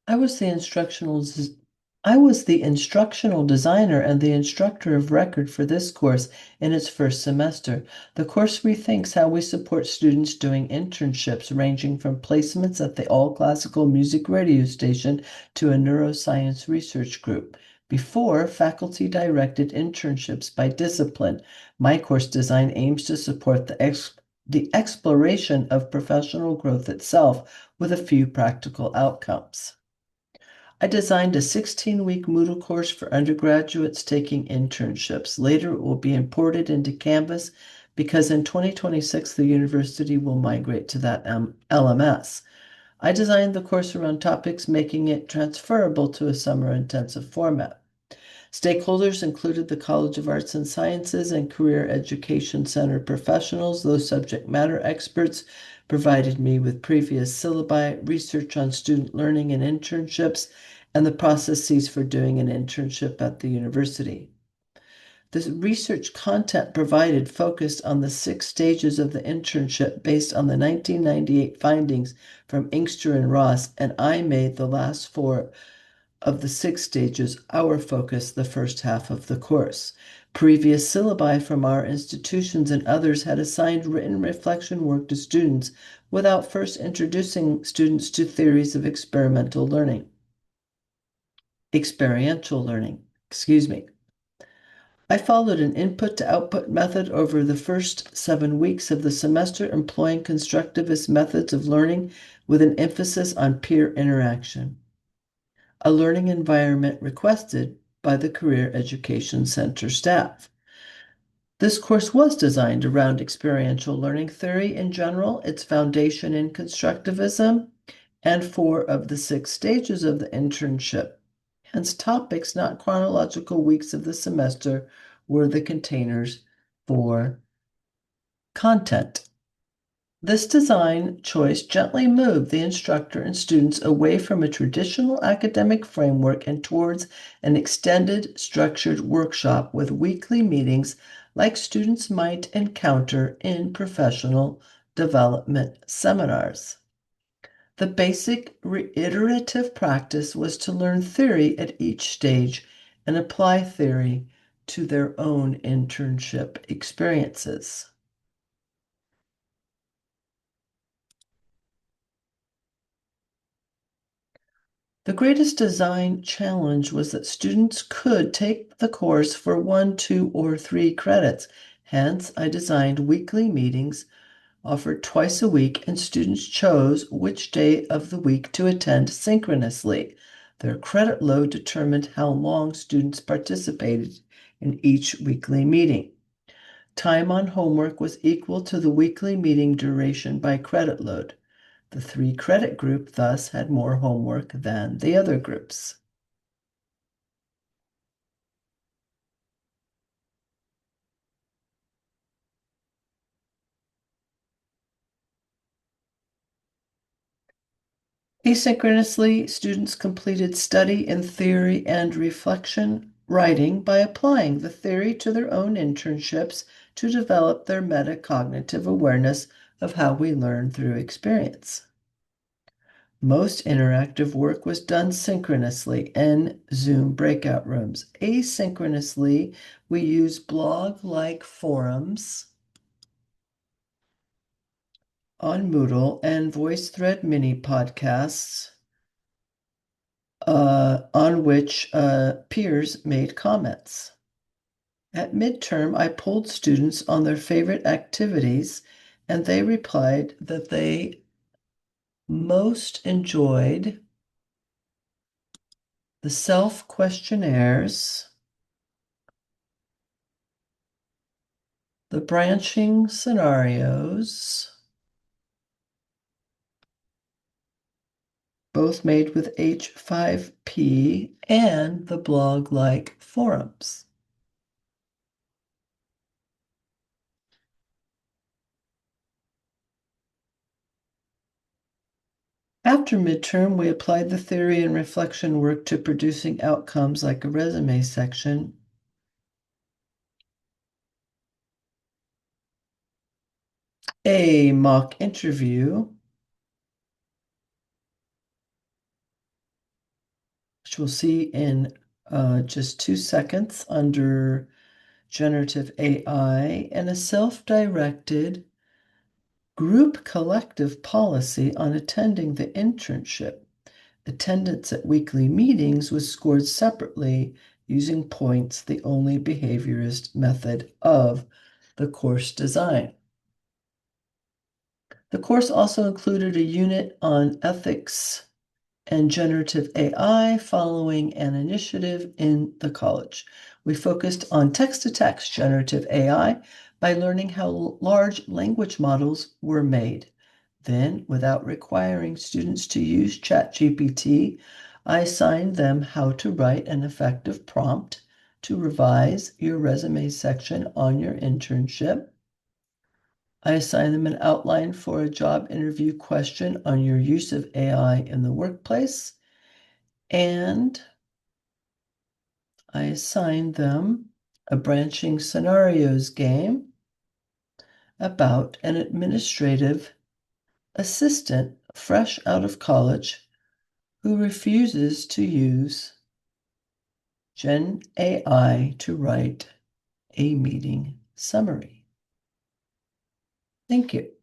I was the instructional des- I was the instructional designer and the instructor of record for this course in its first semester. The course rethinks how we support students doing internships ranging from placements at the all classical music radio station to a neuroscience research group. Before, faculty directed internships by discipline. My course design aims to support the exploration of professional growth itself with a few practical outcomes. I designed a 16-week Moodle course for undergraduates taking internships. Later, it will be imported into Canvas because in 2026, the university will migrate to that LMS. I designed the course around topics, making it transferable to a summer intensive format. Stakeholders included the College of Arts and Sciences and Career Education Center professionals. Those subject matter experts provided me with previous syllabi, research on student learning and internships, and the processes for doing an internship at the university. The research content provided focused on the 6 stages of the internship based on the 1998 findings from Inkster and Ross, and I made the last four of the 6 stages our focus the first half of the course. Previous syllabi from our institutions and others had assigned written reflection work to students without first introducing students to theories of experiential learning, excuse me. I followed an input to output method over the first 7 weeks of the semester, employing constructivist methods of learning with an emphasis on peer interaction, a learning environment requested by the Career Education Center staff. This course was designed around experiential learning theory in general, its foundation in constructivism, and 4 of the 6 stages of the internship. Hence, topics, not chronological weeks of the semester, were the containers for content. This design choice gently moved the instructor and students away from a traditional academic framework and towards an extended, structured workshop with weekly meetings like students might encounter in professional development seminars. The basic reiterative practice was to learn theory at each stage and apply theory to their own internship experiences. The greatest design challenge was that students could take the course for 1, 2, or 3 credits. Hence, I designed weekly meetings offered twice a week, and students chose which day of the week to attend synchronously. Their credit load determined how long students participated in each weekly meeting. Time on homework was equal to the weekly meeting duration by credit load. The 3 credit group thus had more homework than the other groups. Asynchronously, students completed study in theory and reflection writing by applying the theory to their own internships to develop their metacognitive awareness of how we learn through experience. Most interactive work was done synchronously in Zoom breakout rooms. Asynchronously, we use blog-like forums on Moodle and VoiceThread mini podcasts on which peers made comments. At midterm, I polled students on their favorite activities, and they replied that they most enjoyed the self questionnaires, the branching scenarios, both made with H5P, and the blog like forums. After midterm, we applied the theory and reflection work to producing outcomes like a resume section, a mock interview, which we'll see in just 2 seconds under generative AI, and a self-directed group collective policy on attending the internship. Attendance at weekly meetings was scored separately using points, the only behaviorist method of the course design. The course also included a unit on ethics and generative AI following an initiative in the college. We focused on text-to-text generative AI by learning how large language models were made. Then, without requiring students to use ChatGPT, I assigned them how to write an effective prompt to revise your resume section on your internship. I assigned them an outline for a job interview question on your use of AI in the workplace. And I assigned them a branching scenarios game about an administrative assistant fresh out of college who refuses to use Gen AI to write a meeting summary. Thank you.